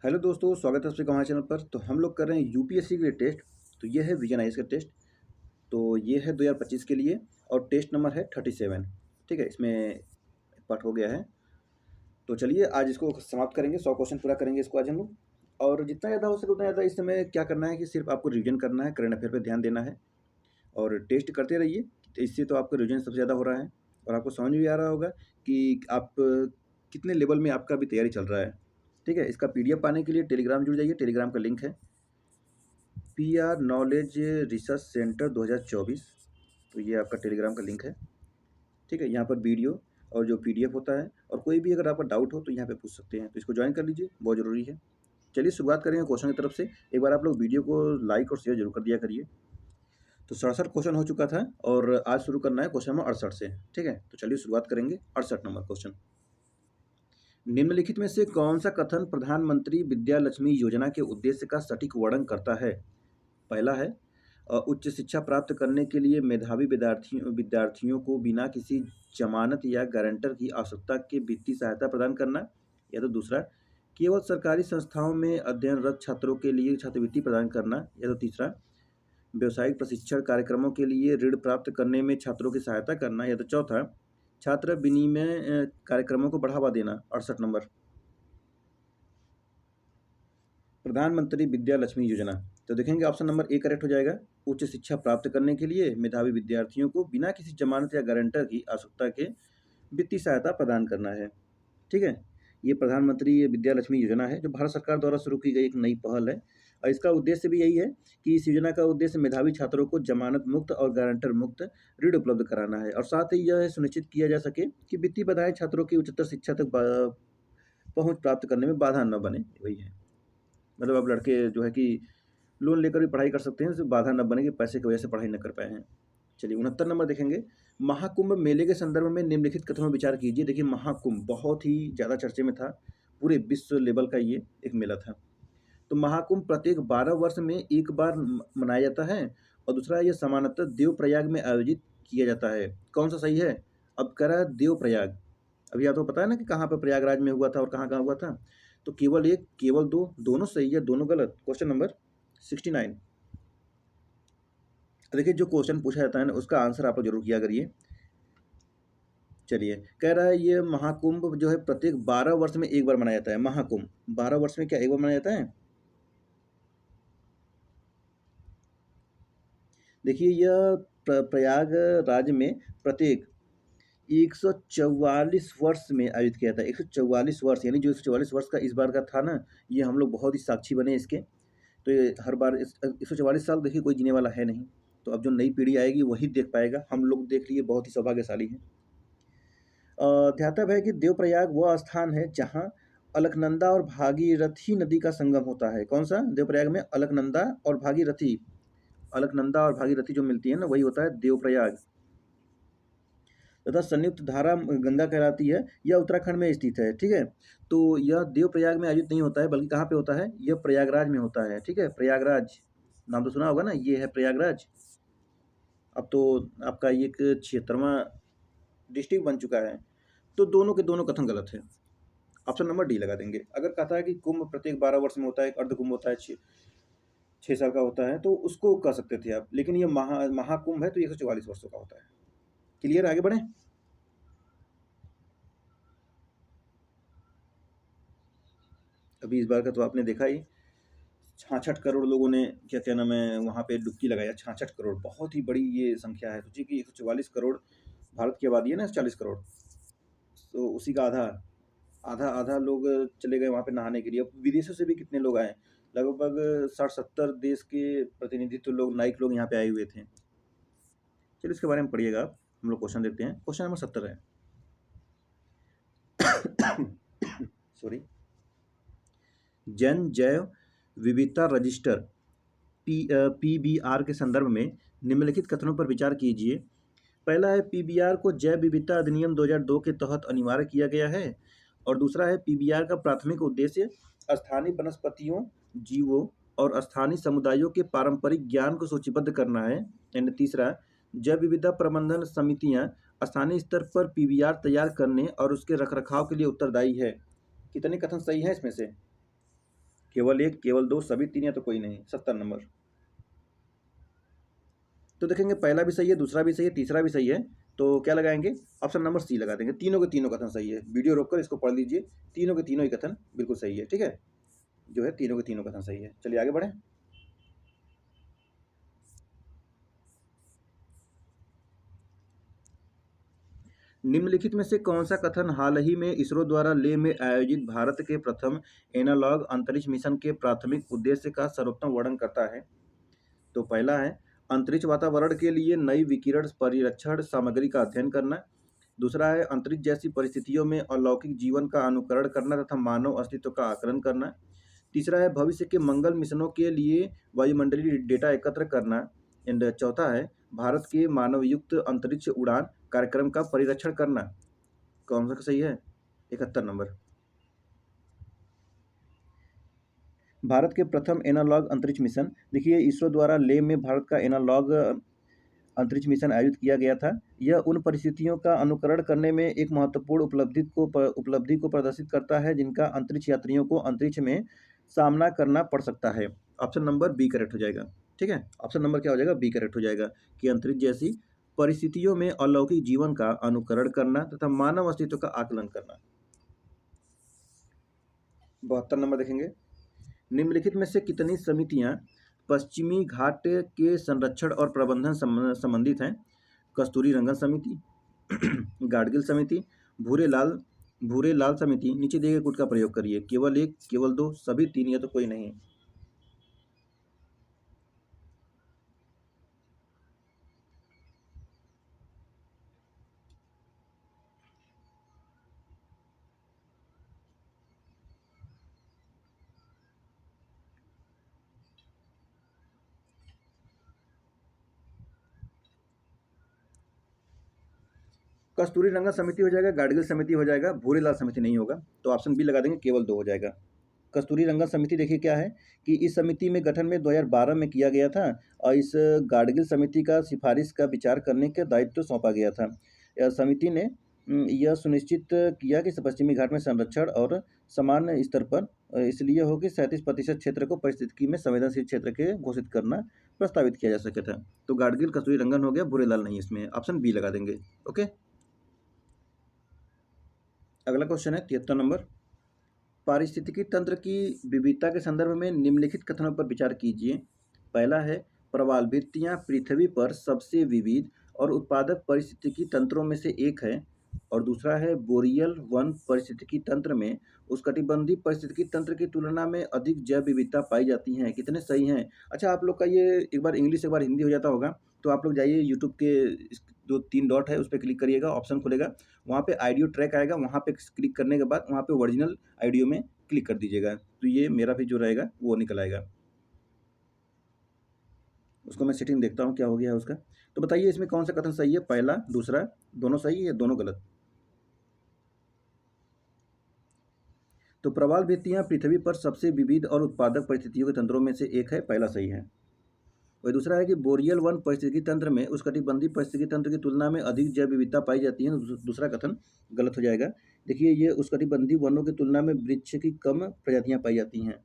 Hello दोस्तों, स्वागत है आपका हमारे चैनल पर। तो हम लोग कर रहे हैं यूपीएससी के लिए टेस्ट। तो ये है विजन आईएएस का टेस्ट। तो ये है 2025 के लिए और टेस्ट नंबर है 37। ठीक है, इसमें पार्ट हो गया है। तो चलिए आज इसको समाप्त करेंगे, 100 क्वेश्चन पूरा करेंगे इसको आज हम लोग। और जितना ज़्यादा हो सके उतना ज़्यादा इस समय क्या करना है कि सिर्फ आपको रिविजन करना है, करंट अफेयर पर ध्यान देना है और टेस्ट करते रहिए। तो इससे तो आपका रिविजन सबसे ज़्यादा हो रहा है और आपको समझ भी आ रहा होगा कि आप कितने लेवल में आपका भी तैयारी चल रहा है। ठीक है, इसका पीडीएफ पाने के लिए टेलीग्राम जुड़ जाइए। टेलीग्राम का लिंक है PR नॉलेज रिसर्च सेंटर 2024। तो ये आपका टेलीग्राम का लिंक है। ठीक है, यहाँ पर वीडियो और जो पीडीएफ होता है और कोई भी अगर आपका डाउट हो तो यहाँ पे पूछ सकते हैं। तो इसको ज्वाइन कर लीजिए, बहुत ज़रूरी है। चलिए शुरुआत करेंगे क्वेश्चन की तरफ से। एक बार आप लोग वीडियो को लाइक और शेयर जरूर कर दिया करिए। तो 67 क्वेश्चन हो चुका था और आज शुरू करना है क्वेश्चन नंबर 68 से। ठीक है, तो चलिए शुरुआत करेंगे 68 नंबर क्वेश्चन। निम्नलिखित में से कौन सा कथन प्रधानमंत्री विद्या लक्ष्मी योजना के उद्देश्य का सटीक वर्णन करता है? पहला है उच्च शिक्षा प्राप्त करने के लिए मेधावी विद्यार्थियों को बिना किसी जमानत या गारंटर की आवश्यकता के वित्तीय सहायता प्रदान करना। या तो दूसरा, केवल सरकारी संस्थाओं में अध्ययनरत छात्रों के लिए छात्रवृत्ति प्रदान करना। या तो तीसरा, व्यावसायिक प्रशिक्षण कार्यक्रमों के लिए ऋण प्राप्त करने में छात्रों की सहायता करना। या तो चौथा, छात्र विनिमय कार्यक्रमों को बढ़ावा देना। 68 नंबर, प्रधानमंत्री विद्या लक्ष्मी योजना। तो देखेंगे ऑप्शन नंबर ए करेक्ट हो जाएगा। उच्च शिक्षा प्राप्त करने के लिए मेधावी विद्यार्थियों को बिना किसी जमानत या गारंटर की आवश्यकता के वित्तीय सहायता प्रदान करना है। ठीक है, ये प्रधानमंत्री विद्या लक्ष्मी योजना है जो भारत सरकार द्वारा शुरू की गई एक नई पहल है और इसका उद्देश्य भी यही है कि इस योजना का उद्देश्य मेधावी छात्रों को जमानत मुक्त और गारंटर मुक्त ऋण उपलब्ध कराना है और साथ ही यह सुनिश्चित किया जा सके कि वित्तीय बाधाएं छात्रों की उच्चतर शिक्षा तक पहुंच प्राप्त करने में बाधा न बने। वही है, मतलब अब लड़के जो है कि लोन लेकर भी पढ़ाई कर सकते हैं, उससे बाधा न बने कि पैसे की वजह से पढ़ाई न कर पाए हैं। चलिए 69 नंबर देखेंगे। महाकुंभ मेले के संदर्भ में निम्नलिखित कथनों पर विचार कीजिए। देखिए महाकुंभ बहुत ही ज़्यादा चर्चे में था, पूरे विश्व लेवल का ये एक मेला था। तो महाकुंभ प्रत्येक 12 वर्ष में एक बार मनाया जाता है और दूसरा ये सामान्यतः देवप्रयाग में आयोजित किया जाता है। कौन सा सही है? अब कह रहा है देवप्रयाग। अभी आपको पता है ना कि कहाँ पर प्रयागराज में हुआ था और कहाँ कहाँ हुआ था। तो केवल एक, केवल दो, दोनों सही है, दोनों गलत। Question number 69। देखिए जो क्वेश्चन पूछा जाता है ना उसका आंसर आप लोग जरूर किया करिए। चलिए, कह रहा है ये महाकुंभ जो है प्रत्येक 12 वर्ष में एक बार मनाया जाता है। महाकुंभ 12 वर्ष में क्या एक बार मनाया जाता है? देखिए यह प्रयागराज में प्रत्येक 144 वर्ष में आयोजित किया था। 144 वर्ष, यानी जो 144 वर्ष का इस बार का था ना, ये हम लोग बहुत ही साक्षी बने इसके। तो ये हर बार 144 साल देखिए कोई जीने वाला है नहीं। तो अब जो नई पीढ़ी आएगी वही देख पाएगा। हम लोग देख लिए, बहुत ही सौभाग्यशाली हैं। ध्यातव्य है कि देवप्रयाग वह स्थान है जहाँ अलकनंदा और भागीरथी नदी का संगम होता है। कौन सा? देवप्रयाग में अलकनंदा और भागीरथी, अलकनंदा और भागीरथी जो मिलती है ना वही होता है देवप्रयाग। तथा संयुक्त धारा गंगा कहलाती है। यह उत्तराखंड में स्थित है। ठीक है, तो यह देवप्रयाग में आयोजित नहीं होता है बल्कि कहाँ पे होता है? यह प्रयागराज में होता है। ठीक है, प्रयागराज नाम तो सुना होगा ना, ये है प्रयागराज। अब तो आपका ये एक 76वां डिस्ट्रिक्ट बन चुका है। तो दोनों के दोनों कथन गलत है। ऑप्शन नंबर डी लगा देंगे। अगर कहता है कि कुंभ प्रत्येक 12 वर्ष में होता है, अर्ध कुंभ होता है 6 साल का होता है, तो उसको कह सकते थे आप। लेकिन ये महाकुंभ है तो 144 वर्षों का होता है। क्लियर, आगे बढ़े। अभी इस बार का तो आपने देखा ही, 66 करोड़ लोगों ने क्या नाम है वहाँ पे डुबकी लगाया। 66 करोड़ बहुत ही बड़ी ये संख्या है। सोचिए कि 144 करोड़ भारत की आबादी है ना, 40 करोड़, तो उसी का आधा आधा आधा लोग चले गए वहाँ पे नहाने के लिए। अब विदेशों से भी कितने लोग आए, लगभग 60-70 देश के प्रतिनिधित्व लोग, नाइक लोग यहाँ पे आए हुए थे। चलिए इसके बारे में पढ़िएगा आप। हम लोग क्वेश्चन देखते हैं। क्वेश्चन नंबर 70 है सॉरी, जन जैव विविधता रजिस्टर PBR के संदर्भ में निम्नलिखित कथनों पर विचार कीजिए। पहला है PBR को जैव विविधता अधिनियम 2002 के तहत अनिवार्य किया गया है और दूसरा है PBR का प्राथमिक उद्देश्य स्थानीय वनस्पतियों, जीवों और स्थानीय समुदायों के पारंपरिक ज्ञान को सूचीबद्ध करना है। एंड तीसरा, जैव विविधता प्रबंधन समितियां स्थानीय स्तर पर PBR तैयार करने और उसके रखरखाव के लिए उत्तरदायी है। कितने कथन सही हैं इसमें से? केवल एक, केवल दो, सभी तीन या तो कोई नहीं। 70 नंबर। तो देखेंगे पहला भी सही है, दूसरा भी सही है, तीसरा भी सही है, तो क्या लगाएंगे? ऑप्शन नंबर सी लगा देंगे। तीनों के तीनों कथन सही है। वीडियो रोककर इसको पढ़ लीजिए, तीनों के तीनों ही कथन बिल्कुल सही है। ठीक है, जो है तीनों के तीनों कथन सही है। चलिए आगे बढ़े। निम्नलिखित में से कौन सा कथन हाल ही में इसरो द्वारा लेह में आयोजित भारत के प्रथम एनालॉग अंतरिक्ष मिशन के प्राथमिक उद्देश्य का सर्वोत्तम वर्णन करता है? तो पहला है अंतरिक्ष वातावरण के लिए नई विकिरण परिरक्षण सामग्री का अध्ययन करना। दूसरा है अंतरिक्ष जैसी परिस्थितियों में अलौकिक जीवन का अनुकरण करना तथा मानव अस्तित्व का आकलन करना। तीसरा है भविष्य के मंगल मिशनों के लिए वायुमंडलीय डेटा एकत्र करना। एंड चौथा है भारत के मानवयुक्त अंतरिक्ष उड़ान कार्यक्रम का परिरक्षण करना। कौन सा सही है? 71 नंबर। भारत के प्रथम एनालॉग अंतरिक्ष मिशन, देखिए इसरो द्वारा लेह में भारत का एनालॉग अंतरिक्ष मिशन आयोजित किया गया था। यह उन परिस्थितियों का अनुकरण करने में एक महत्वपूर्ण उपलब्धि को प्रदर्शित करता है जिनका अंतरिक्ष यात्रियों को अंतरिक्ष में सामना करना पड़ सकता है। ऑप्शन नंबर बी करेक्ट हो जाएगा। ठीक है, ऑप्शन नंबर क्या हो जाएगा? बी करेक्ट हो जाएगा कि अंतरिक्ष जैसी परिस्थितियों में अलौकिक जीवन का अनुकरण करना तथा मानव अस्तित्व का आकलन करना। 72 नंबर देखेंगे। निम्नलिखित में से कितनी समितियां पश्चिमी घाट के संरक्षण और प्रबंधन संबंधित हैं? कस्तूरी रंगन समिति, गाडगिल समिति, भूरे लाल समिति। नीचे दिए गए गुट का प्रयोग करिए। केवल एक, केवल दो, सभी तीन या तो कोई नहीं। कस्तूरी रंगन समिति हो जाएगा, गाडगिल समिति हो जाएगा, भूरे लाल समिति नहीं होगा। तो ऑप्शन बी लगा देंगे, केवल दो हो जाएगा। कस्तूरी रंगन समिति देखिए क्या है कि इस समिति में गठन में 2012 में किया गया था और इस गाडगिल समिति का सिफारिश का विचार करने का दायित्व सौंपा गया था। यह समिति ने यह सुनिश्चित किया कि पश्चिमी घाट में संरक्षण और समान स्तर पर इसलिए हो कि 37% क्षेत्र को पारिस्थितिकी में संवेदनशील क्षेत्र के घोषित करना प्रस्तावित किया जा सके था। तो गाडगिल कस्तूरी रंगन हो गया, भूरे लाल नहीं, इसमें ऑप्शन बी लगा देंगे। ओके, अगला क्वेश्चन है 73 नंबर। पारिस्थितिकी तंत्र की विविधता के संदर्भ में निम्नलिखित कथनों पर विचार कीजिए। पहला है प्रवालभित्तियां पृथ्वी पर सबसे विविध और उत्पादक पारिस्थितिकी तंत्रों में से एक है। और दूसरा है बोरियल वन पारिस्थितिकी तंत्र में उष्णकटिबंधीय पारिस्थितिकी तंत्र की तुलना में अधिक जैव विविधता पाई जाती है। कितने सही हैं? अच्छा, आप लोग का ये एक बार इंग्लिश एक बार हिंदी हो जाता होगा, तो आप लोग जाइए यूट्यूब के जो 3 डॉट है उस पर क्लिक करिएगा, ऑप्शन खुलेगा, वहाँ पे ऑडियो ट्रैक आएगा, वहाँ पे क्लिक करने के बाद वहाँ पे ओरिजिनल ऑडियो में क्लिक कर दीजिएगा, तो ये मेरा भी जो रहेगा वो निकल आएगा। उसको मैं सेटिंग देखता हूँ क्या हो गया है उसका। तो बताइए इसमें कौन सा कथन सही है? पहला, दूसरा, दोनों सही है या दोनों गलत? तो प्रवाल भित्तियां पृथ्वी पर सबसे विविध और उत्पादक परिस्थितियों के तंत्रों में से एक है, पहला सही है। और दूसरा है कि बोरियल वन पारिस्थितिकी तंत्र में उष्णकटिबंधीय पारिस्थितिकी तंत्र की तुलना में अधिक जैव विविधता पाई जाती है। दूसरा कथन गलत हो जाएगा। देखिए ये उष्णकटिबंधीय वनों की तुलना में वृक्ष की कम प्रजातियां पाई जाती हैं।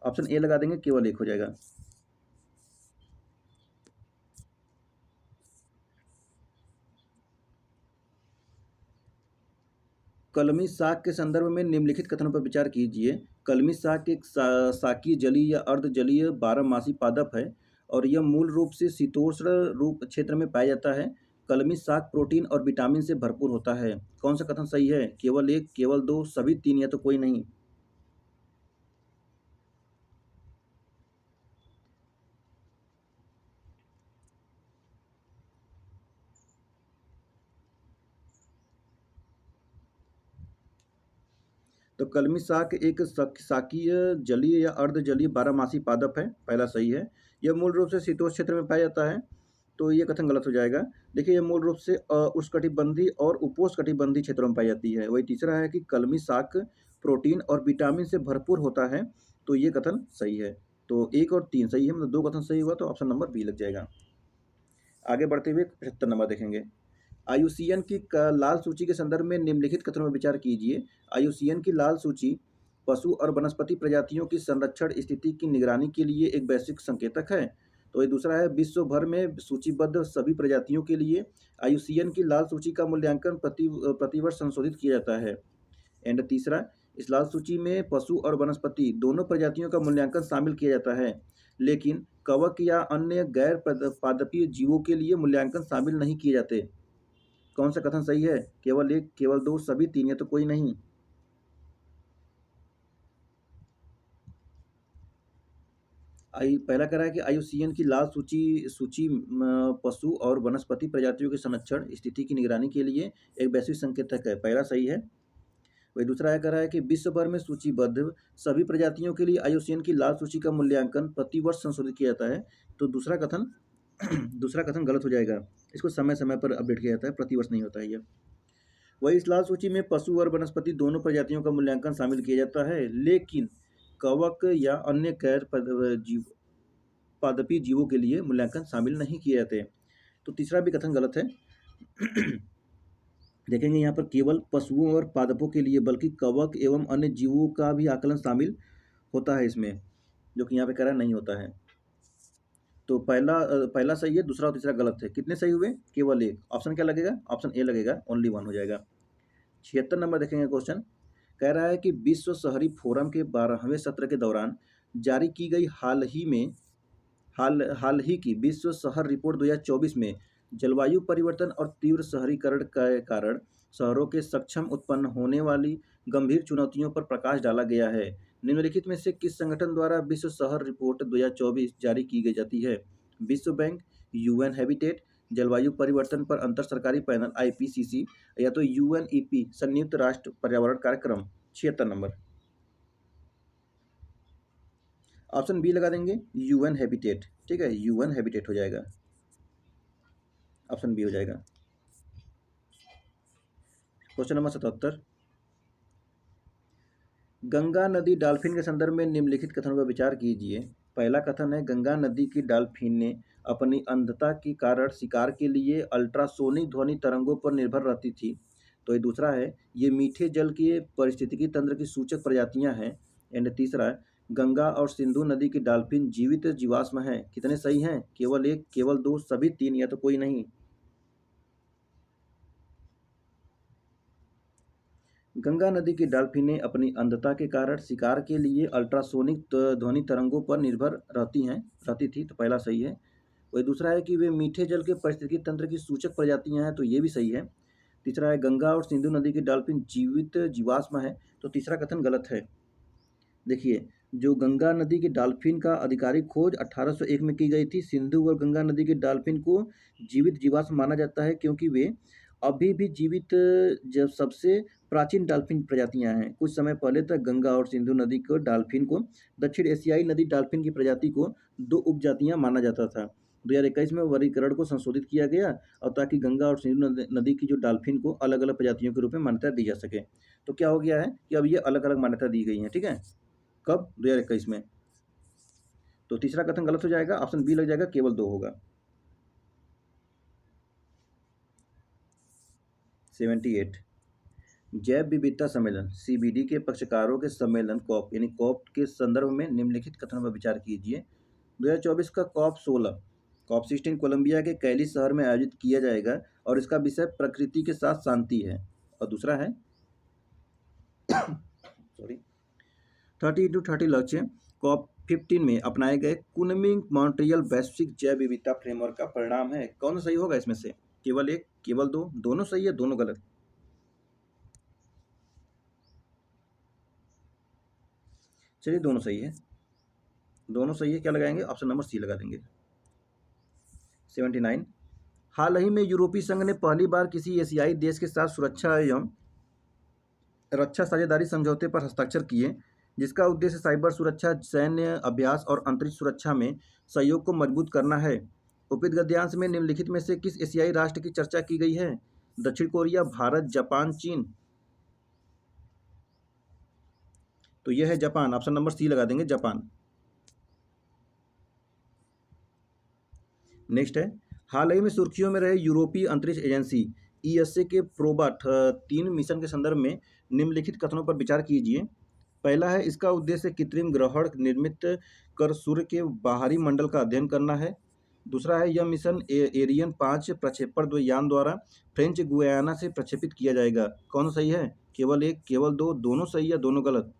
ऑप्शन ए लगा देंगे, केवल एक हो जाएगा। कलमी साग के संदर्भ में निम्नलिखित कथनों पर विचार कीजिए। कलमी साग एक साकीय जलीय या अर्धजलीय बारहमासी पादप है और यह मूल रूप से शीतोष्ण रूप क्षेत्र में पाया जाता है। कलमी साग प्रोटीन और विटामिन से भरपूर होता है। कौन सा कथन सही है? केवल एक, केवल दो, सभी तीन या तो कोई नहीं। तो कलमी साग एक साकीय जलीय या अर्धजलीय बारहमासी पादप है, पहला सही है। यह मूल रूप से शीतोष्ण क्षेत्र में पाया जाता है, तो ये कथन गलत हो जाएगा। देखिए ये मूल रूप से उष्णकटिबंधीय और उपोष्णकटिबंधीय क्षेत्रों में पाई जाती है। वही तीसरा है कि कलमी साग प्रोटीन और विटामिन से भरपूर होता है, तो ये कथन सही है। तो एक और तीन सही है, मतलब दो कथन सही हुआ, तो ऑप्शन नंबर बी लग जाएगा। आगे बढ़ते हुए 75 नंबर देखेंगे। आईयूसीएन की लाल सूची के संदर्भ में निम्नलिखित कथनों पर विचार कीजिए। आईयूसीएन की लाल सूची पशु और वनस्पति प्रजातियों की संरक्षण स्थिति की निगरानी के लिए एक वैश्विक संकेतक है। तो ये दूसरा है, विश्व भर में सूचीबद्ध सभी प्रजातियों के लिए IUCN की लाल सूची का मूल्यांकन प्रतिवर्ष संशोधित किया जाता है। एंड तीसरा, इस लाल सूची में पशु और वनस्पति दोनों प्रजातियों का मूल्यांकन शामिल किया जाता है, लेकिन कवक या अन्य गैर पादपीय जीवों के लिए मूल्यांकन शामिल नहीं किए जाते। कौन सा कथन सही है? केवल एक, केवल दो, सभी तीन, या तो कोई नहीं? पहला कह रहा है कि IUCN की लाल सूची सूची पशु और वनस्पति प्रजातियों के संरक्षण स्थिति की निगरानी के लिए एक वैश्विक संकेतक है। पहला सही है। वही दूसरा है, कह रहा है कि विश्व भर में सूचीबद्ध सभी प्रजातियों के लिए IUCN की लाल सूची का मूल्यांकन प्रतिवर्ष संशोधित किया जाता है। तो दूसरा कथन दूसरा कथन गलत हो जाएगा। इसको समय समय पर अपडेट किया जाता है, प्रतिवर्ष नहीं होता है यह। वही इस लाल सूची में पशु और वनस्पति दोनों प्रजातियों का मूल्यांकन शामिल किया जाता है, लेकिन कवक या अन्य गैर पादपीय जीवों के लिए मूल्यांकन शामिल नहीं किए जाते। तो तीसरा भी कथन गलत है। देखेंगे यहाँ पर केवल पशुओं और पादपों के लिए बल्कि कवक एवं अन्य जीवों का भी आकलन शामिल होता है इसमें, जो कि यहाँ पे कह रहा नहीं होता है। तो पहला सही है, दूसरा और तीसरा गलत है। कितने सही हुए? केवल एक। ऑप्शन क्या लगेगा? ऑप्शन ए लगेगा, ओनली वन हो जाएगा। 76 नंबर देखेंगे क्वेश्चन। कह रहा है कि विश्व शहरी फोरम के 12वें सत्र के दौरान जारी की गई हाल ही की विश्व शहर रिपोर्ट 2024 में जलवायु परिवर्तन और तीव्र शहरीकरण के कारण शहरों के सक्षम उत्पन्न होने वाली गंभीर चुनौतियों पर प्रकाश डाला गया है। निम्नलिखित में से किस संगठन द्वारा विश्व शहर रिपोर्ट 2024 जारी की गई जाती है? विश्व बैंक, UN हैबिटेट, जलवायु परिवर्तन पर अंतर सरकारी पैनल IPCC, या तो UNEP संयुक्त राष्ट्र पर्यावरण कार्यक्रम। 76 नंबर ऑप्शन बी लगा देंगे, UN हैबिटेट। ठीक है, UN हैबिटेट हो जाएगा, ऑप्शन बी हो जाएगा। Question number 77। गंगा नदी डॉल्फिन के संदर्भ में निम्नलिखित कथनों पर विचार कीजिए। पहला कथन है, गंगा नदी की डॉल्फिन ने अपनी अंधता के कारण शिकार के लिए अल्ट्रासोनिक ध्वनि तरंगों पर निर्भर रहती थी। तो ये दूसरा है, ये मीठे जल के पारिस्थितिकी तंत्र की सूचक प्रजातियां हैं। एंड तीसरा है, गंगा और सिंधु नदी की डॉल्फिन जीवित जीवाश्म है। कितने सही हैं? केवल एक, केवल दो, सभी तीन, या तो कोई नहीं? गंगा नदी की डॉल्फिनें अपनी अंधता के कारण शिकार के लिए अल्ट्रासोनिक ध्वनि तरंगों पर निर्भर रहती थी। तो पहला सही है। वही दूसरा है कि वे मीठे जल के पारिस्थितिकी तंत्र की सूचक प्रजातियां हैं। तो ये भी सही है। तीसरा है, गंगा और सिंधु नदी की डॉल्फिन जीवित जीवाश्म है। तो तीसरा कथन गलत है। देखिए, जो गंगा नदी की डॉल्फिन का आधिकारिक खोज 1801 में की गई थी। सिंधु और गंगा नदी की डॉल्फिन को जीवित जीवाश्म माना जाता है, क्योंकि वे अभी भी जीवित जब सबसे प्राचीन डॉल्फिन प्रजातियां हैं। कुछ समय पहले तक गंगा और सिंधु नदी को डॉल्फिन को दक्षिण एशियाई नदी डॉल्फिन की प्रजाति को दो उपजातियां माना जाता था। 2021 में वर्गीकरण को संशोधित किया गया, और ताकि गंगा और सिंधु नदी की जो डॉल्फिन को अलग अलग प्रजातियों के रूप में मान्यता दी जा सके। तो क्या हो गया है कि अब ये अलग अलग मान्यता दी गई है। ठीक है, कब? 2021 में। तो तीसरा कथन गलत हो जाएगा, ऑप्शन बी लग जाएगा, केवल दो होगा। 78 जैव विविधता सम्मेलन CBD के पक्षकारों के सम्मेलन कॉप यानी कॉप के संदर्भ में निम्नलिखित कथनों पर विचार कीजिए। 2024 का COP16 कोलंबिया के कैली शहर में आयोजित किया जाएगा, और इसका विषय प्रकृति के साथ शांति है। और दूसरा है 30x30 लक्ष्य COP15 में अपनाए गए कुनमिंग मॉन्ट्रियल वैश्विक जैव विविधता फ्रेमवर्क का परिणाम है। कौन सही होगा इसमें से? केवल एक, केवल दो, दोनों सही है, दोनों गलत? चलिए, दोनों सही है, दोनों सही है। क्या लगाएंगे? ऑप्शन नंबर सी लगा देंगे। 79 हाल ही में यूरोपीय संघ ने पहली बार किसी एशियाई देश के साथ सुरक्षा एवं रक्षा साझेदारी समझौते पर हस्ताक्षर किए, जिसका उद्देश्य साइबर सुरक्षा, सैन्य अभ्यास और अंतरिक्ष सुरक्षा में सहयोग को मजबूत करना है। उपयुक्त गद्यांश में निम्नलिखित में से किस एशियाई राष्ट्र की चर्चा की गई है? दक्षिण कोरिया, भारत, जापान, चीन। तो यह है जापान, ऑप्शन नंबर सी लगा देंगे, जापान। नेक्स्ट है, हाल ही में सुर्खियों में रहे यूरोपीय अंतरिक्ष एजेंसी ESA के प्रोबा 3 मिशन के संदर्भ में निम्नलिखित कथनों पर विचार कीजिए। पहला है, इसका उद्देश्य कृत्रिम ग्रहण निर्मित कर सूर्य के बाहरी मंडल का अध्ययन करना है। दूसरा है, यह मिशन एरियन 5 प्रक्षेपण यान द्वारा फ्रेंच गुयाना से प्रक्षेपित किया जाएगा। कौन सही है? केवल एक, केवल दो, दोनों सही या दोनों गलत?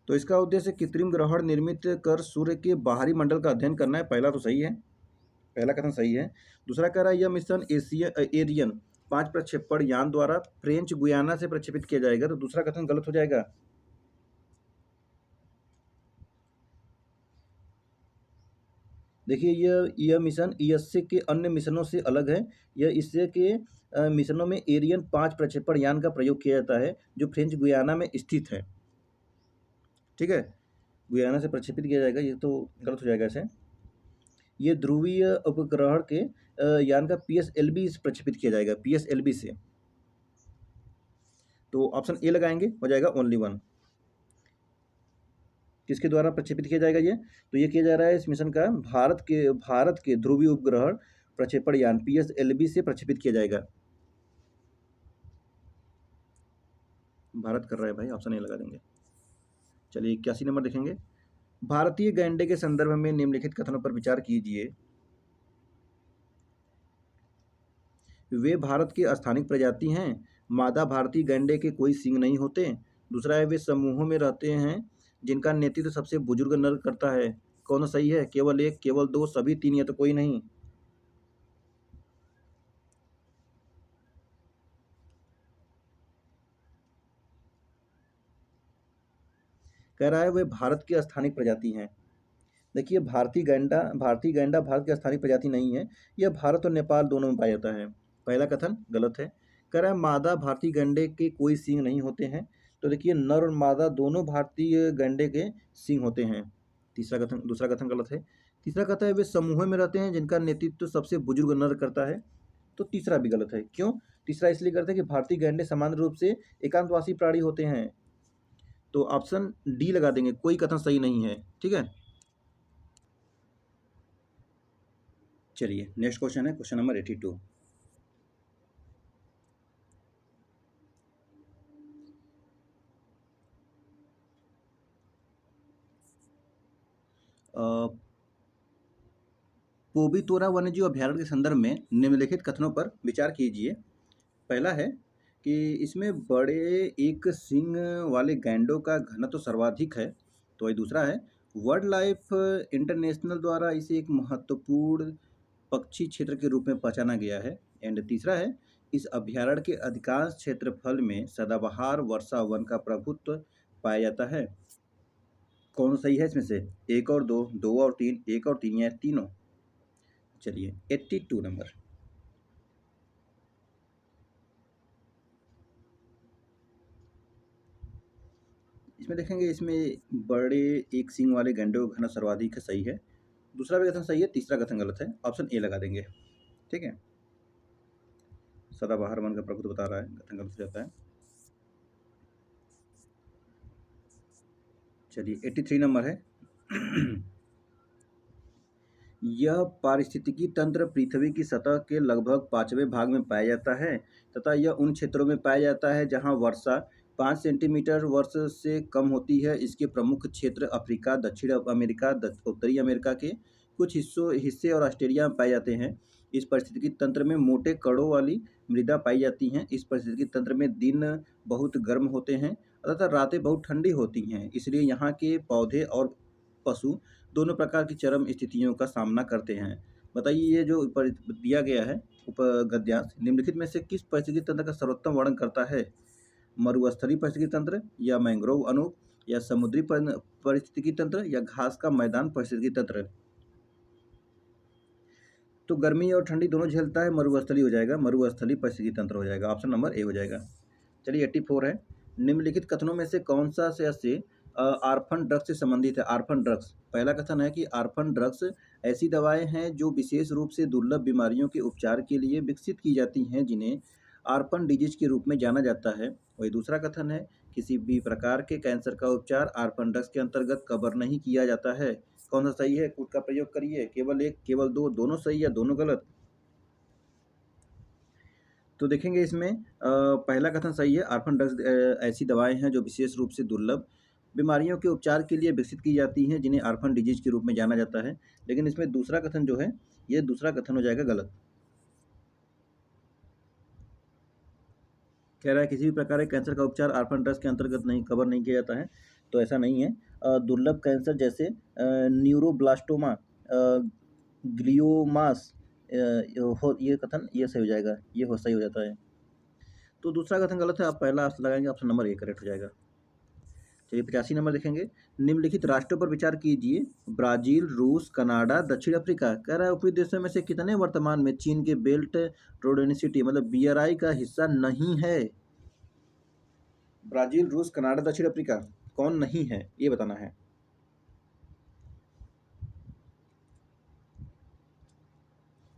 तो इसका उद्देश्य कृत्रिम ग्रहण निर्मित कर सूर्य के बाहरी मंडल का अध्ययन करना है। पहला तो सही है, पहला कथन सही है। दूसरा कह रहा है, यह मिशन एरियन 5 प्रक्षेपण यान द्वारा फ्रेंच गुयाना से प्रक्षेपित किया जाएगा। तो दूसरा कथन गलत हो जाएगा। देखिए, यह मिशन ईएसए के अन्य मिशनों से अलग है। यह इससे के मिशनों में एरियन 5 प्रक्षेपण यान का प्रयोग किया जाता है, जो फ्रेंच गुयाना में स्थित है। ठीक है, गुयाना से प्रक्षेपित किया जाएगा, ये तो गलत हो जाएगा ऐसे। ये ध्रुवीय उपग्रहण के यान का पीएसएलवी से प्रक्षेपित किया जाएगा, पीएसएलवी से। तो ऑप्शन ए लगाएंगे, हो जाएगा ओनली वन। किसके द्वारा प्रक्षेपित किया जाएगा ये? तो ये किया जा रहा है इस मिशन का भारत के ध्रुवीय उपग्रहण प्रक्षेपण यान पीएसएलवी से प्रक्षेपित किया जाएगा। भारत कर रहा है भाई, ऑप्शन ए लगा देंगे। चलिए 81 नंबर देखेंगे। भारतीय गैंडे के संदर्भ में निम्नलिखित कथनों पर विचार कीजिए। वे भारत की स्थानिक प्रजाति हैं। मादा भारतीय गैंडे के कोई सींग नहीं होते। दूसरा है, वे समूहों में रहते हैं जिनका नेतृत्व सबसे बुजुर्ग नर करता है। कौन सही है? केवल एक, केवल दो, सभी तीन या तो कोई नहीं? कह रहा है वे भारत की स्थानिक प्रजाति हैं। देखिए, भारतीय गैंडा भारत की स्थानिक प्रजाति नहीं है। यह भारत और नेपाल दोनों में पाया जाता है। पहला कथन गलत है। कह रहा है मादा भारतीय गैंडे के कोई सींग नहीं होते हैं। तो देखिए, नर और मादा दोनों भारतीय गैंडे के सींग होते हैं। दूसरा कथन गलत है। तीसरा कथन है, वे समूह में रहते हैं जिनका नेतृत्व सबसे बुजुर्ग नर करता है। तो तीसरा भी गलत है। क्यों? तीसरा इसलिए करते हैं कि भारतीय गैंडे सामान्य रूप से एकांतवासी प्राणी होते हैं। तो ऑप्शन डी लगा देंगे, कोई कथन सही नहीं है। ठीक है, चलिए नेक्स्ट क्वेश्चन है, क्वेश्चन नंबर 82। पोबीतोरा वन्यजीव अभयारण्य के संदर्भ में निम्नलिखित कथनों पर विचार कीजिए। पहला है कि इसमें बड़े एक सींग वाले गैंडों का घनत्व सर्वाधिक है। तो ये दूसरा है, वर्ल्ड लाइफ इंटरनेशनल द्वारा इसे एक महत्वपूर्ण पक्षी क्षेत्र के रूप में पहचाना गया है। एंड तीसरा है, इस अभयारण्य के अधिकांश क्षेत्रफल में सदाबहार वर्षा वन का प्रभुत्व पाया जाता है। कौन सही है इसमें से? एक और दो, दो और तीन, एक और तीन, या तीनों? चलिए 82 नंबर। इसमें देखेंगे, इसमें बड़े एक सींग वाले गैंडों का घनत्व सर्वाधिक है, सही है। दूसरा भी कथन सही है, तीसरा कथन गलत है। ऑप्शन ए लगा देंगे। ठीक है, सदाबहार वन का प्रभुत्व बता रहा है, कथन गलत हो जाता है। चलिए 83 नंबर है। यह पारिस्थितिकी तंत्र पृथ्वी की सतह के लगभग 5वें भाग में पाया जाता है तथा यह उन क्षेत्रों में पाया जाता है जहां वर्षा 5 सेंटीमीटर वर्ष से कम होती है। इसके प्रमुख क्षेत्र अफ्रीका, दक्षिण अमेरिका, उत्तरी अमेरिका के कुछ हिस्से और ऑस्ट्रेलिया में पाए जाते हैं। इस पारिस्थितिकी तंत्र में मोटे कणों वाली मृदा पाई जाती हैं। इस पारिस्थितिकी तंत्र में दिन बहुत गर्म होते हैं तथा रातें बहुत ठंडी होती हैं। इसलिए यहाँ के पौधे और पशु दोनों प्रकार की चरम स्थितियों का सामना करते हैं। बताइए, ये जो ऊपर दिया गया है उपगद्यांश, निम्नलिखित में से किस पारिस्थितिकी तंत्र का सर्वोत्तम वर्णन करता है? मरुस्थलीय पारिस्थितिकी तंत्र, या मैंग्रोव अनूप, या समुद्री पारिस्थितिकी तंत्र, या घास का मैदान पारिस्थितिकी तंत्र? तो गर्मी और ठंडी दोनों झेलता है, मरुस्थलीय हो जाएगा, मरुस्थलीय पारिस्थितिकी तंत्र हो जाएगा। ऑप्शन नंबर ए हो जाएगा। चलिए 84 है। निम्नलिखित कथनों में से कौन सा से आर्फन ड्रग्स से संबंधित है? आर्फन ड्रग्स, पहला कथन है कि आर्फन ड्रग्स ऐसी दवाएं हैं जो विशेष रूप से दुर्लभ बीमारियों के उपचार के लिए विकसित की जाती हैं, जिन्हें आर्फन डिजीज के रूप में जाना जाता है। वही दूसरा कथन है, किसी भी प्रकार के कैंसर का उपचार आर्फन ड्रग्स के अंतर्गत कवर नहीं किया जाता है। कौन सा सही है? खुद का प्रयोग करिए, केवल एक, केवल दो, दोनों सही या दोनों गलत? तो देखेंगे इसमें पहला कथन सही है। ऑर्फन ड्रग्स ऐसी दवाएँ हैं जो विशेष रूप से दुर्लभ बीमारियों के उपचार के लिए विकसित की जाती हैं, जिन्हें ऑर्फन डिजीज़ के रूप में जाना जाता है। लेकिन इसमें दूसरा कथन जो है, ये दूसरा कथन हो जाएगा गलत। कह रहा है किसी भी प्रकार के कैंसर का उपचार ऑर्फन ड्रग्स के अंतर्गत नहीं कवर नहीं किया जाता है, तो ऐसा नहीं है। दुर्लभ कैंसर जैसे न्यूरोब्लास्टोमा, ग्लियोमास, हो ये कथन ये सही हो जाएगा, ये हो सही हो जाता है। तो दूसरा कथन गलत है, आप पहला लगाएँगे, ऑप्शन नंबर ए करेक्ट हो जाएगा। चलिए 85 नंबर देखेंगे, निम्नलिखित राष्ट्रों पर विचार कीजिए, ब्राज़ील, रूस, कनाडा, दक्षिण अफ्रीका। कह रहा है ऊपरी देशों में से कितने वर्तमान में चीन के बेल्ट रोड इनिशिएटिव मतलब बीआरआई का हिस्सा नहीं है? ब्राज़ील, रूस, कनाडा, दक्षिण अफ्रीका, कौन नहीं है, ये बताना है।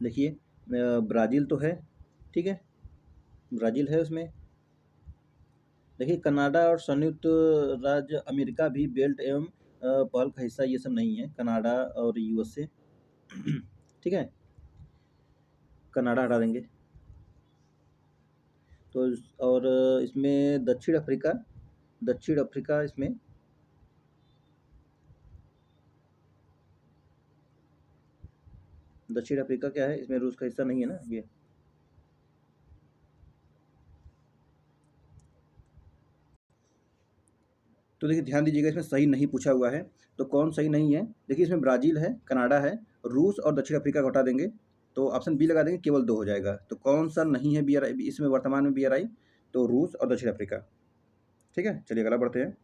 देखिए ब्राज़ील तो है, ठीक है, ब्राज़ील है उसमें। देखिए कनाडा और संयुक्त राज्य अमेरिका भी बेल्ट एवं पहल का हिस्सा ये सब नहीं है, कनाडा और यूएसए। ठीक है, कनाडा हटा देंगे। तो और इसमें दक्षिण अफ्रीका इसमें दक्षिण अफ्रीका क्या है, इसमें रूस का हिस्सा नहीं है ना ये। तो देखिए ध्यान दीजिएगा, इसमें सही नहीं पूछा हुआ है, तो कौन सही नहीं है? देखिए इसमें ब्राज़ील है, कनाडा है, रूस और दक्षिण अफ्रीका को हटा देंगे, तो ऑप्शन बी लगा देंगे, केवल 2 हो जाएगा। तो कौन-सा नहीं है बीआरआई इसमें वर्तमान में बीआरआई? तो रूस और दक्षिण अफ्रीका। ठीक है, चलिए अगला बढ़ते हैं।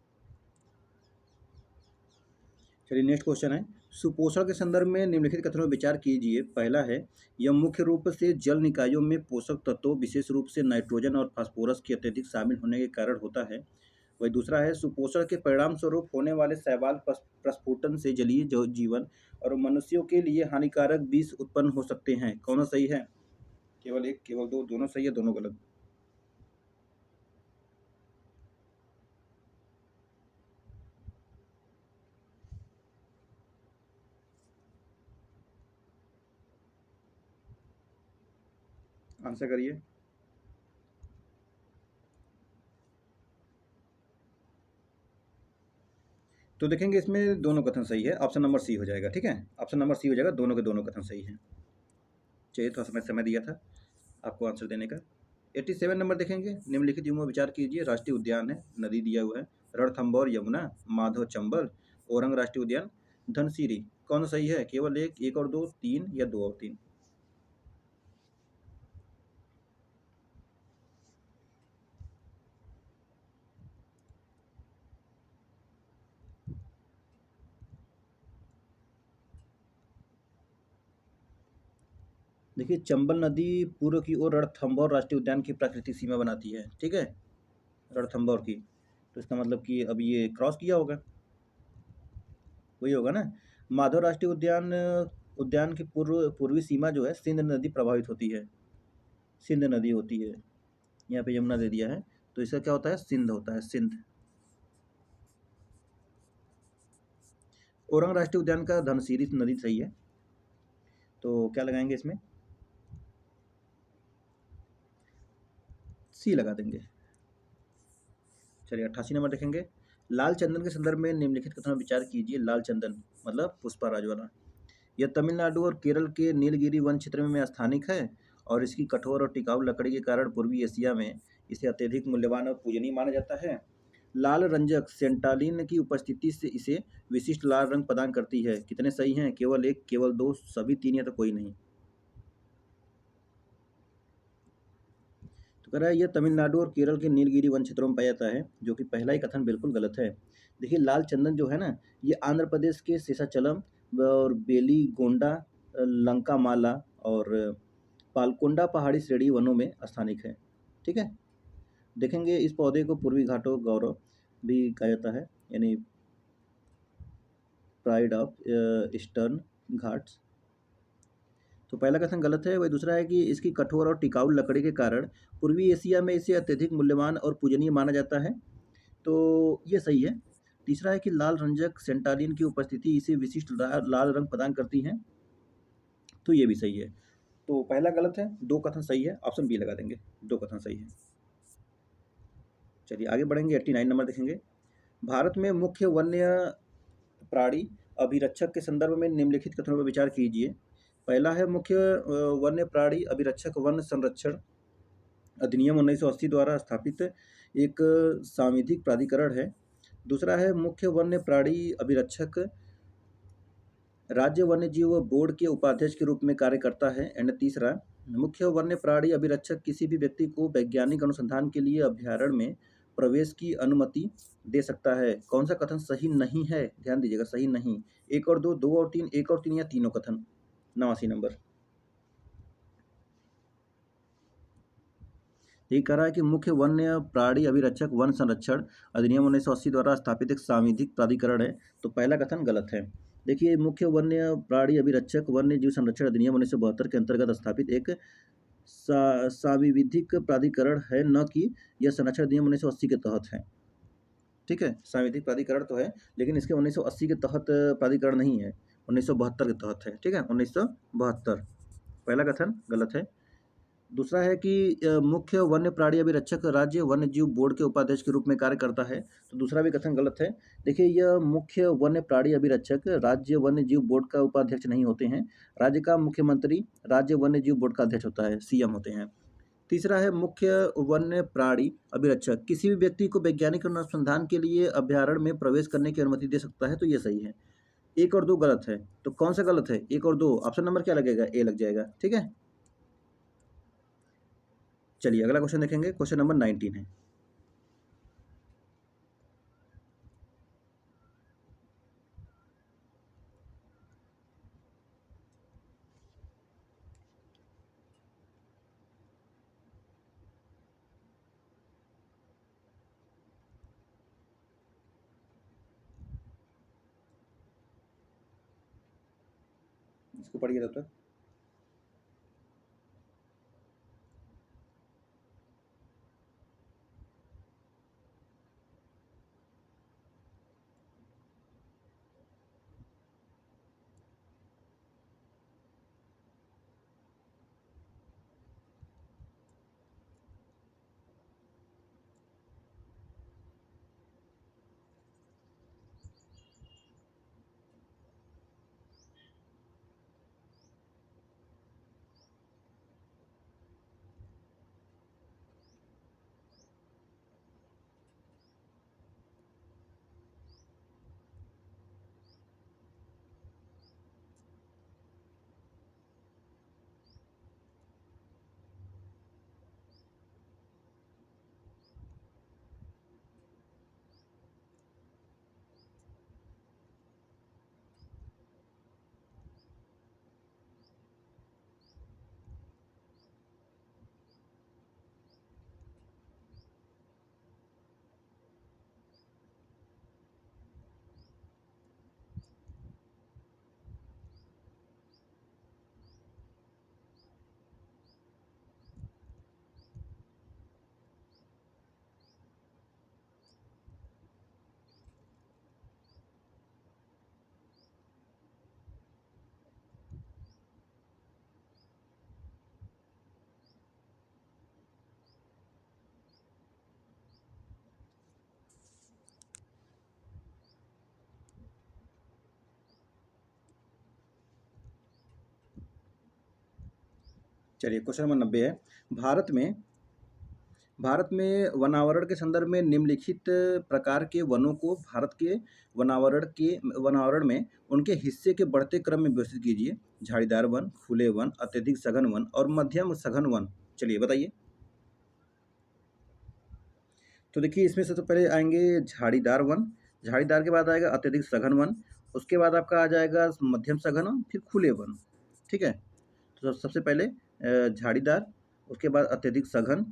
चलिए नेक्स्ट क्वेश्चन है, सुपोषण के संदर्भ में निम्नलिखित कथनों पर विचार कीजिए। पहला है, यह मुख्य रूप से जल निकायों में पोषक तत्वों विशेष रूप से नाइट्रोजन और फास्फोरस के अत्यधिक शामिल होने के कारण होता है। वही दूसरा है, सुपोषण के परिणाम स्वरूप होने वाले शैवाल प्रस्फुटन से जलीय जीवन और मनुष्यों के लिए हानिकारक विष उत्पन्न हो सकते हैं। कौन सही है? केवल एक, केवल दो, दोनों सही है, दोनों गलत। आंसर करिए। तो देखेंगे इसमें दोनों कथन सही है, ऑप्शन नंबर सी हो जाएगा। ठीक है, ऑप्शन नंबर सी हो जाएगा, दोनों के दोनों कथन सही हैं। चलिए थोड़ा समय दिया था आपको आंसर देने का। 87 नंबर देखेंगे, निम्नलिखित युग्म विचार कीजिए। राष्ट्रीय उद्यान है, नदी दिया हुआ है, रणथंभौर यमुना, माधव चंबल, औरंग राष्ट्रीय उद्यान, धनसिरी। कौन सही है? केवल एक, एक और दो, तीन या दो और तीन? देखिए चंबल नदी पूर्व की ओर रणथंभौर राष्ट्रीय उद्यान की प्राकृतिक सीमा बनाती है। ठीक है, रणथंभौर की, तो इसका मतलब कि अब ये क्रॉस किया होगा, वही होगा ना। माधव राष्ट्रीय उद्यान उद्यान की पूर्वी सीमा जो है सिंध नदी प्रभावित होती है, सिंध नदी होती है। यहाँ पे यमुना दे दिया है, तो इसका क्या होता है? सिंध होता है, सिंध। औरंग राष्ट्रीय उद्यान का धनसिरी नदी सही है, तो क्या लगाएंगे इसमें? सी लगा देंगे। चलिए 88 नंबर देखेंगे, लाल चंदन के संदर्भ में निम्नलिखित कथनों पर विचार कीजिए। लाल चंदन मतलब पुष्पराज वाला, यह तमिलनाडु और केरल के नीलगिरी वन क्षेत्र में स्थानिक है और इसकी कठोर और टिकाऊ लकड़ी के कारण पूर्वी एशिया में इसे अत्यधिक मूल्यवान और पूजनीय माना जाता है। लाल रंजक सेंटालिन की उपस्थिति से इसे विशिष्ट लाल रंग प्रदान करती है। कितने सही हैं? केवल एक, केवल दो, सभी तीन या तो कोई नहीं? तो कह रहा है यह तमिलनाडु और केरल के नीलगिरी वन क्षेत्रों में पाया जाता है, जो कि पहला ही कथन बिल्कुल गलत है। देखिए लाल चंदन जो है ना, ये आंध्र प्रदेश के शेषाचलम और बेलीगोंडा, लंकामाला और पालकोंडा पहाड़ी श्रेणी वनों में स्थानिक है। ठीक है, देखेंगे इस पौधे को पूर्वी घाटों गौरव भी कहा जाता है, यानी प्राइड ऑफ ईस्टर्न घाट्स। तो पहला कथन गलत है। वही दूसरा है कि इसकी कठोर और टिकाऊ लकड़ी के कारण पूर्वी एशिया में इसे अत्यधिक मूल्यवान और पूजनीय माना जाता है, तो ये सही है। तीसरा है कि लाल रंजक सेंटालिन की उपस्थिति इसे विशिष्ट लाल रंग प्रदान करती है, तो ये भी सही है। तो पहला गलत है, 2 कथन सही है, ऑप्शन बी लगा देंगे, 2 कथन सही है। चलिए आगे बढ़ेंगे, 89 नंबर देखेंगे। भारत में मुख्य वन्य प्राणी अभिरक्षक के संदर्भ में निम्नलिखित कथनों पर विचार कीजिए। पहला है मुख्य वन्य प्राणी अभिरक्षक वन संरक्षण अधिनियम 1980 द्वारा स्थापित एक सांविधिक प्राधिकरण है। दूसरा है मुख्य वन्य प्राणी अभिरक्षक राज्य वन्यजीव बोर्ड के उपाध्यक्ष के रूप में कार्य करता है। एंड तीसरा, मुख्य वन्य प्राणी अभिरक्षक किसी भी व्यक्ति को वैज्ञानिक अनुसंधान के लिए अभ्यारण्य में प्रवेश की अनुमति दे सकता है। कौन सा कथन सही नहीं है, ध्यान दीजिएगा, सही नहीं। 1 और 2, 2 और 3, 1 और 3 या तीनों कथन। 89 नंबर ये कह रहा है कि मुख्य वन्य प्राणी अभिरक्षक वन संरक्षण अधिनियम 1980 द्वारा स्थापित एक सांविधिक प्राधिकरण है। तो पहला कथन गलत है। देखिए, मुख्य वन्य प्राणी अभिरक्षक वन्य जीव संरक्षण अधिनियम 1972 के अंतर्गत स्थापित एक सांविधिक प्राधिकरण है, न कि यह संरक्षण अधिनियम 1980 के तहत है। ठीक है, सांविधिक प्राधिकरण तो है, लेकिन इसके 1980 के तहत प्राधिकरण नहीं है, 1972 के तहत है। ठीक है, 1972। पहला कथन गलत है। दूसरा है कि मुख्य वन्य प्राणी अभिरक्षक राज्य वन्य जीव बोर्ड के उपाध्यक्ष के रूप में कार्य करता है। तो दूसरा भी कथन गलत है। देखिए, यह मुख्य वन्य प्राणी अभिरक्षक राज्य वन्य जीव बोर्ड का उपाध्यक्ष नहीं होते हैं। राज्य का मुख्यमंत्री राज्य वन्य जीव बोर्ड का अध्यक्ष होता है, सीएम होते हैं। तीसरा है मुख्य वन्य प्राणी अभिरक्षक किसी भी व्यक्ति को वैज्ञानिक अनुसंधान के लिए अभ्यारण्य में प्रवेश करने की अनुमति दे सकता है। तो ये सही है। 1 और 2 गलत है। तो कौन सा गलत है? 1 और 2, ऑप्शन नंबर क्या लगेगा? ए लग जाएगा। ठीक है, चलिए अगला क्वेश्चन देखेंगे। क्वेश्चन नंबर 19 है। इसको पढ़िए तब तक। चलिए क्वेश्चन नंबर 90 है। भारत में वनावरण के संदर्भ में निम्नलिखित प्रकार के वनों को भारत के वनावरण में उनके हिस्से के बढ़ते क्रम में व्यवस्थित कीजिए। झाड़ीदार वन, खुले वन, अत्यधिक सघन वन और मध्यम सघन वन। चलिए बताइए। तो देखिए, इसमें सबसे पहले आएंगे झाड़ीदार वन, झाड़ीदार के बाद आएगा अत्यधिक सघन वन, उसके बाद आपका आ जाएगा मध्यम सघन वन, फिर खुले वन। ठीक है, तो सबसे पहले झाड़ीदार, उसके बाद अत्यधिक सघन,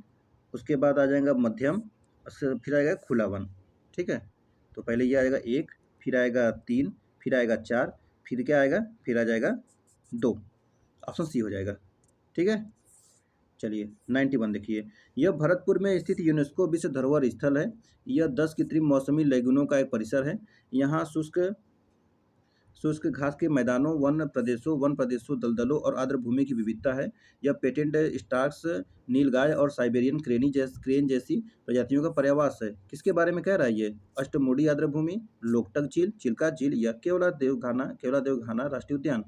उसके बाद आ जाएगा मध्यम, फिर आएगा खुला वन। ठीक है, तो पहले ये आएगा 1, फिर आएगा 3, फिर आएगा 4, फिर क्या आएगा? फिर आ जाएगा 2। ऑप्शन सी हो जाएगा। ठीक है, चलिए 91 देखिए। यह भरतपुर में स्थित यूनेस्को विश्व धरोहर स्थल है। यह 10 कृत्रिम मौसमी लैगूनों का एक परिसर है। यहाँ शुष्क शुष्क घास के मैदानों, वन प्रदेशों, दलदलों और आर्द्र भूमि की विविधता है। यह पेटेंट स्टार्क्स, नीलगाय और साइबेरियन क्रेन जैसी प्रजातियों का पर्यावास है। किसके बारे में कह रहा है ये? अष्टमुडी आर्द्र भूमि, लोकटक झील, चिल्का झील या केवला देवघाना राष्ट्रीय उद्यान।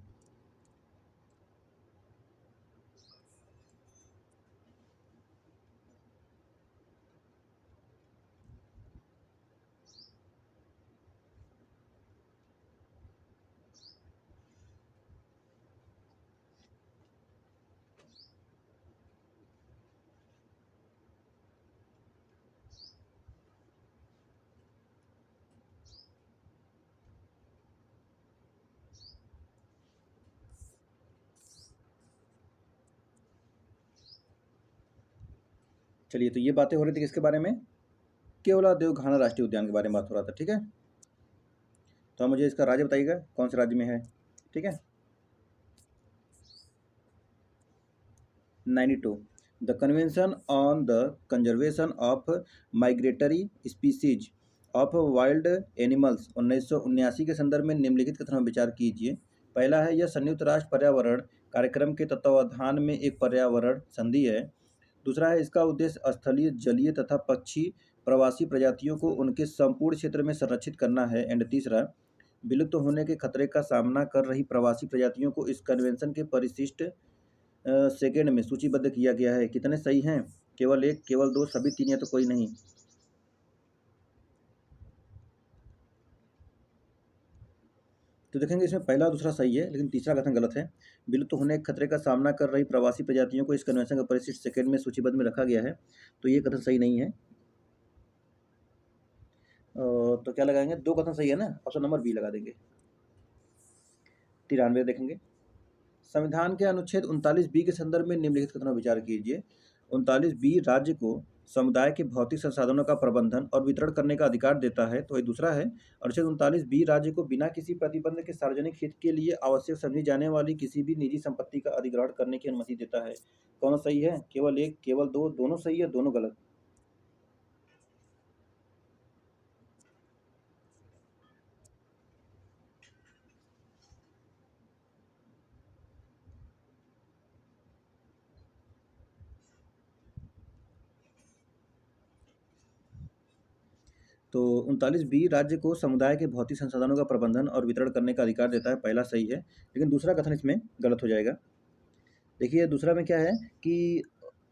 चलिए, तो ये बातें हो रही थी किसके बारे में? केवला देवघाना राष्ट्रीय उद्यान के बारे में बात हो रहा था। ठीक है, तो आप मुझे इसका राज्य बताइएगा कौन से राज्य में है। ठीक है, 92, the convention on the conservation of migratory species of wild animals 1979 के संदर्भ में निम्नलिखित कथनों पर विचार कीजिए। पहला है, यह संयुक्त राष्ट्र पर्यावरण कार्यक्रम के तत्वावधान में एक पर्यावरण संधि है। दूसरा है, इसका उद्देश्य स्थलीय, जलीय तथा पक्षी प्रवासी प्रजातियों को उनके संपूर्ण क्षेत्र में संरक्षित करना है। एंड तीसरा, विलुप्त होने के खतरे का सामना कर रही प्रवासी प्रजातियों को इस कन्वेंशन के परिशिष्ट सेकेंड में सूचीबद्ध किया गया है। कितने सही हैं? केवल एक, केवल दो, सभी तीन या तो कोई नहीं। तो देखेंगे इसमें पहला दूसरा सही है, लेकिन तीसरा कथन गलत है। विलुप्त होने के खतरे का सामना कर रही प्रवासी प्रजातियों को इस कन्वेंशन का परिशिष्ट सेकेंड में सूचीबद्ध में रखा गया है, तो ये कथन सही नहीं है। तो क्या लगाएंगे? दो कथन सही है ना, ऑप्शन नंबर बी लगा देंगे। 93 देखेंगे, संविधान के अनुच्छेद 39 बी के संदर्भ में निम्नलिखित कथनों पर विचार कीजिए। 39 बी राज्य को समुदाय के भौतिक संसाधनों का प्रबंधन और वितरण करने का अधिकार देता है। तो ये दूसरा है, अनुच्छेद 39 बी राज्य को बिना किसी प्रतिबंध के सार्वजनिक हित के लिए आवश्यक समझी जाने वाली किसी भी निजी संपत्ति का अधिग्रहण करने की अनुमति देता है। कौन सही है? केवल एक, केवल दो, दोनों सही है, दोनों गलत। तो 39 बी राज्य को समुदाय के भौतिक संसाधनों का प्रबंधन और वितरण करने का अधिकार देता है, पहला सही है, लेकिन दूसरा कथन इसमें गलत हो जाएगा। देखिए दूसरा में क्या है कि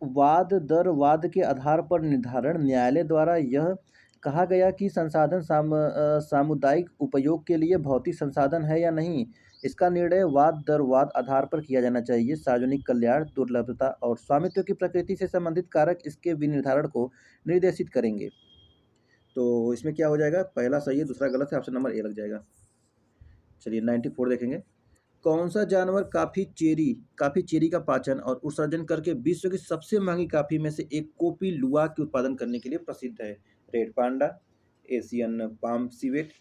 वाद दर वाद के आधार पर निर्धारण, न्यायालय द्वारा यह कहा गया कि संसाधन सामुदायिक उपयोग के लिए भौतिक संसाधन है या नहीं, इसका निर्णय वाद दर वाद आधार पर किया जाना चाहिए। सार्वजनिक कल्याण, दुर्लभता और स्वामित्व की प्रकृति से संबंधित कारक इसके विनिर्धारण को निर्देशित करेंगे। तो इसमें क्या हो जाएगा? पहला सही है, दूसरा गलत है, ऑप्शन नंबर ए लग जाएगा। चलिए 94 देखेंगे, कौन सा जानवर काफी चेरी का पाचन और उत्सर्जन करके विश्व की सबसे महंगी काफी में से एक कोपी लुवाक के उत्पादन करने के लिए प्रसिद्ध है? Red panda, Asian palm civet,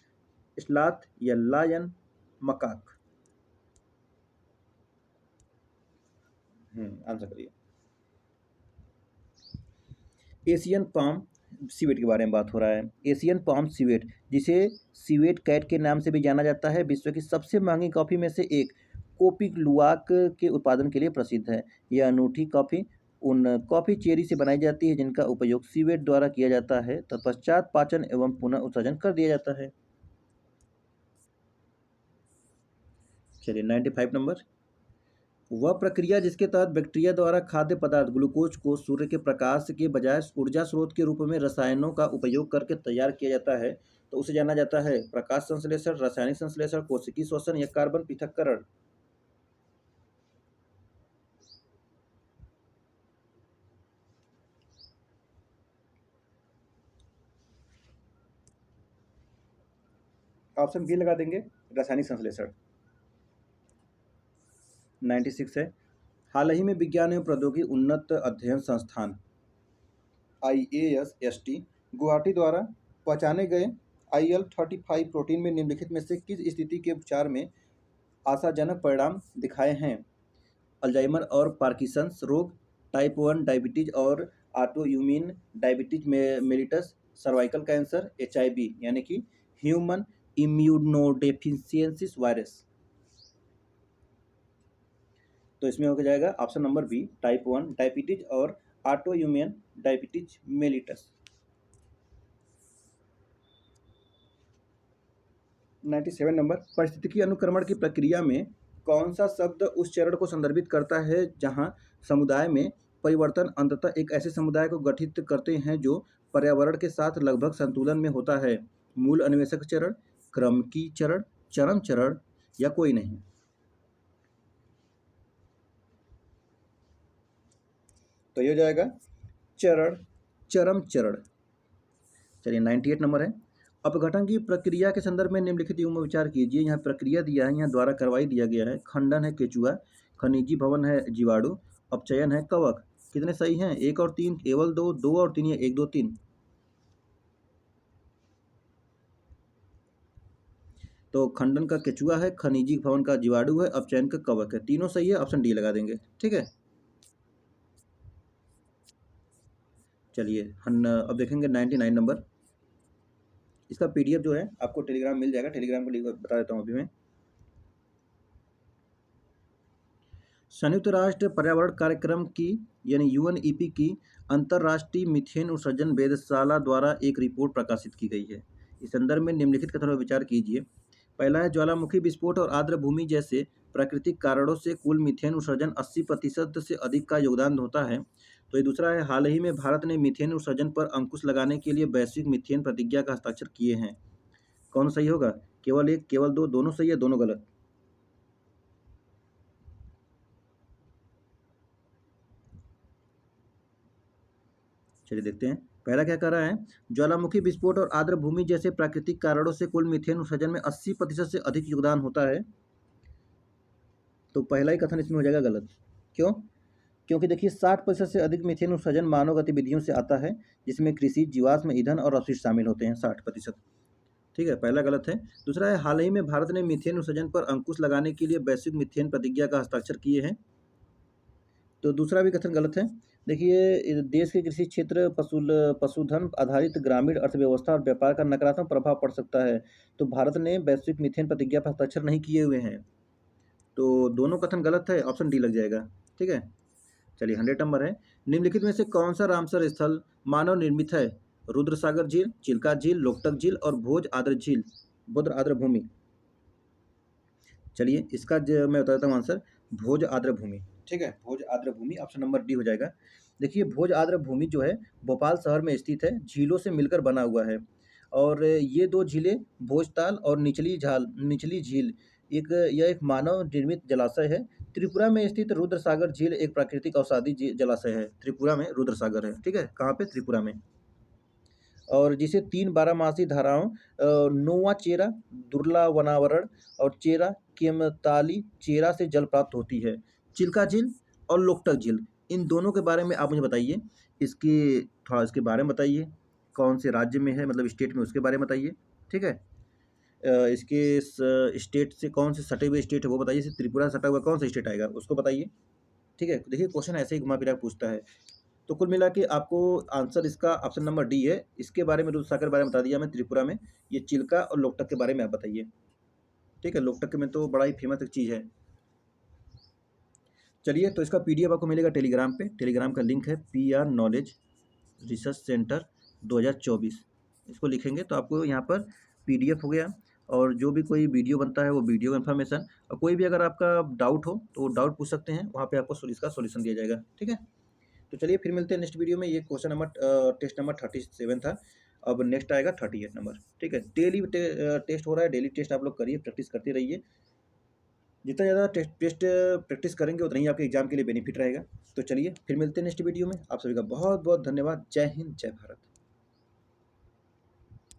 sloth या लायन मकाक? आंसर करिए। एशियन पाम सिवेट के बारे में बात हो रहा है। एशियन पाम सिवेट, जिसे सिवेट कैट के नाम से भी जाना जाता है, विश्व की सबसे महंगी कॉफ़ी में से एक कोपी लुवाक के उत्पादन के लिए प्रसिद्ध है। यह अनूठी कॉफ़ी उन कॉफ़ी चेरी से बनाई जाती है जिनका उपयोग सिवेट द्वारा किया जाता है, तत्पश्चात पाचन एवं पुनः उत्सर्जन कर दिया जाता है। चलिए 95 नंबर, वह प्रक्रिया जिसके तहत बैक्टीरिया द्वारा खाद्य पदार्थ ग्लूकोज को सूर्य के प्रकाश के बजाय ऊर्जा स्रोत के रूप में रसायनों का उपयोग करके तैयार किया जाता है, तो उसे जाना जाता है प्रकाश संश्लेषण, रासायनिक संश्लेषण, कोशिकीय श्वसन या कार्बन पृथक्करण। ऑप्शन बी लगा देंगे, रासायनिक संश्लेषण। 96 है, हाल ही में विज्ञान एवं प्रौद्योगिकी उन्नत अध्ययन संस्थान IASST गुवाहाटी द्वारा पहचाने गए IL-35 प्रोटीन में निम्नलिखित में से किस स्थिति के उपचार में आशाजनक परिणाम दिखाए हैं? अल्जाइमर और पार्किंसंस रोग, टाइप 1 डायबिटीज और autoimmune diabetes mellitus, cervical cancer, HIV यानी कि ह्यूमन इम्यूनोडेफिशिएंसी वायरस। तो इसमें हो जाएगा option number B, type 1 diabetes और auto immune diabetes mellitus. 97 number, पारिस्थितिकी अनुक्रमण की प्रक्रिया में कौन सा शब्द उस चरण को संदर्भित करता है जहां समुदाय में परिवर्तन अंततः एक ऐसे समुदाय को गठित करते हैं जो पर्यावरण के साथ लगभग संतुलन में होता है? मूल अन्वेषक चरण, क्रमकी चरण, चरम चरण या कोई नहीं? तो ये हो जाएगा चरम चरण। चलिए 98 नंबर है, अपघटन की प्रक्रिया के संदर्भ में निम्नलिखित युग्म विचार कीजिए। यहाँ प्रक्रिया दिया है, यहाँ द्वारा कार्रवाई दिया गया है। खंडन है केचुआ, खनिजी भवन है जीवाणु, अपचयन है कवक। कितने सही हैं? 1 और 3, केवल 2, 2 और 3 या 1 2 3? तो खंडन का केचुआ है, खनिजी भवन का जीवाणु है, अपचयन का कवक है। तीनों सही है, ऑप्शन डी लगा देंगे। ठीक है, चलिए हम अब देखेंगे 99 नंबर। इसका पीडीएफ जो है आपको टेलीग्राम मिल जाएगा, टेलीग्राम को लिंक बता देता हूँ अभी मैं। संयुक्त राष्ट्र पर्यावरण कार्यक्रम की यानी यूएनईपी की अंतर्राष्ट्रीय मीथेन उत्सर्जन वेधशाला द्वारा एक रिपोर्ट प्रकाशित की गई है। इस संदर्भ में निम्नलिखित कथनों पर विचार कीजिए। पहला है, ज्वालामुखी विस्फोट और आर्द्र भूमि जैसे प्राकृतिक कारणों से कुल मीथेन उत्सर्जन 80% से अधिक का योगदान होता है। तो ये दूसरा है, हाल ही में भारत ने मीथेन उत्सर्जन पर अंकुश लगाने के लिए वैश्विक मीथेन प्रतिज्ञा का हस्ताक्षर किए हैं। कौन सही होगा? केवल 1, केवल 2, दोनों सही है, दोनों गलत? चलिए देखते हैं। पहला क्या कह रहा है, ज्वालामुखी विस्फोट और आर्द्र भूमि जैसे प्राकृतिक कारणों से कुल मीथेन उत्सर्जन में 80% से अधिक योगदान होता है। तो पहला ही कथन इसमें हो जाएगा गलत। क्यों? क्योंकि देखिए 60% से अधिक मीथेन उत्सर्जन मानव गतिविधियों से आता है, जिसमें कृषि, जीवाश्म ईंधन और अपशिष्ट शामिल होते हैं। 60%। ठीक है, पहला गलत है। दूसरा है, हाल ही में भारत ने मीथेन उत्सर्जन पर अंकुश लगाने के लिए वैश्विक मीथेन प्रतिज्ञा का हस्ताक्षर किए हैं। तो दूसरा भी कथन गलत है। देखिए देश के कृषि क्षेत्र, पशुधन आधारित ग्रामीण अर्थव्यवस्था और व्यापार का नकारात्मक प्रभाव पड़ सकता है। तो भारत ने वैश्विक मीथेन प्रतिज्ञा पर हस्ताक्षर नहीं किए हुए हैं। तो दोनों कथन गलत है, ऑप्शन डी लग जाएगा। ठीक है, चलिए 100 नंबर है, निम्नलिखित में से कौन सा रामसर स्थल मानव निर्मित है? रुद्रसागर झील, चिल्का झील, लोकटक झील और भोज आर्द्र झील, भोज आर्द्र भूमि। चलिए इसका मैं बता देता हूँ आंसर, भोज आर्द्र भूमि। ठीक है, भोज आर्द्र भूमि ऑप्शन नंबर डी हो जाएगा। देखिए भोज आर्द्र भूमि जो है भोपाल शहर में स्थित है, झीलों से मिलकर बना हुआ है। और ये दो झीलें भोजताल और निचली झील यह एक मानव निर्मित जलाशय है। त्रिपुरा में स्थित रुद्रसागर झील एक प्राकृतिक अवसादी जलाशय है। त्रिपुरा में रुद्रसागर है। ठीक है, कहाँ पे? त्रिपुरा में। और जिसे 3 बारहमासी धाराओं नोआ चेरा, दुर्ला वनावरण और चेरा केमताली चेरा से जल प्राप्त होती है। चिल्का झील और लोकटक झील, इन दोनों के बारे में आप मुझे बताइए। थोड़ा इसके बारे में बताइए, कौन से राज्य में है, मतलब स्टेट में, उसके बारे में बताइए। ठीक है, इसके स्टेट से कौन से सटे हुए स्टेट है वो बताइए। त्रिपुरा सटा हुआ कौन सा स्टेट आएगा उसको बताइए। ठीक है, देखिए क्वेश्चन ऐसे ही घुमा फिरा पूछता है। तो कुल मिला के आपको आंसर इसका ऑप्शन नंबर डी है। इसके बारे में, दूधसागर के बारे में बता दिया मैं, त्रिपुरा में। ये चिल्का और लोकटक के बारे में आप बताइए। ठीक है, लोकटक में तो बड़ा ही फेमस एक चीज़ है। चलिए, तो इसका पीडीएफ आपको मिलेगा टेलीग्राम पे। टेलीग्राम का लिंक है PR नॉलेज रिसर्च सेंटर 2024। इसको लिखेंगे तो आपको यहाँ पर पीडीएफ हो गया, और जो भी कोई वीडियो बनता है वो वीडियो का इन्फॉर्मेशन, और कोई भी अगर आपका डाउट हो तो डाउट पूछ सकते हैं, वहाँ पे आपको इसका सॉल्यूशन दिया जाएगा। ठीक है, तो चलिए फिर मिलते हैं नेक्स्ट वीडियो में। ये क्वेश्चन नंबर टेस्ट नंबर 37 था। अब नेक्स्ट आएगा 38 नंबर। ठीक है, डेली टेस्ट हो रहा है, डेली टेस्ट आप लोग करिए, प्रैक्टिस करते रहिए। जितना ज़्यादा टेस्ट प्रैक्टिस करेंगे उतना ही आपके एग्जाम के लिए बेनिफिट रहेगा। तो चलिए फिर मिलते हैं नेक्स्ट वीडियो में। आप सभी का बहुत बहुत धन्यवाद। जय हिंद, जय भारत।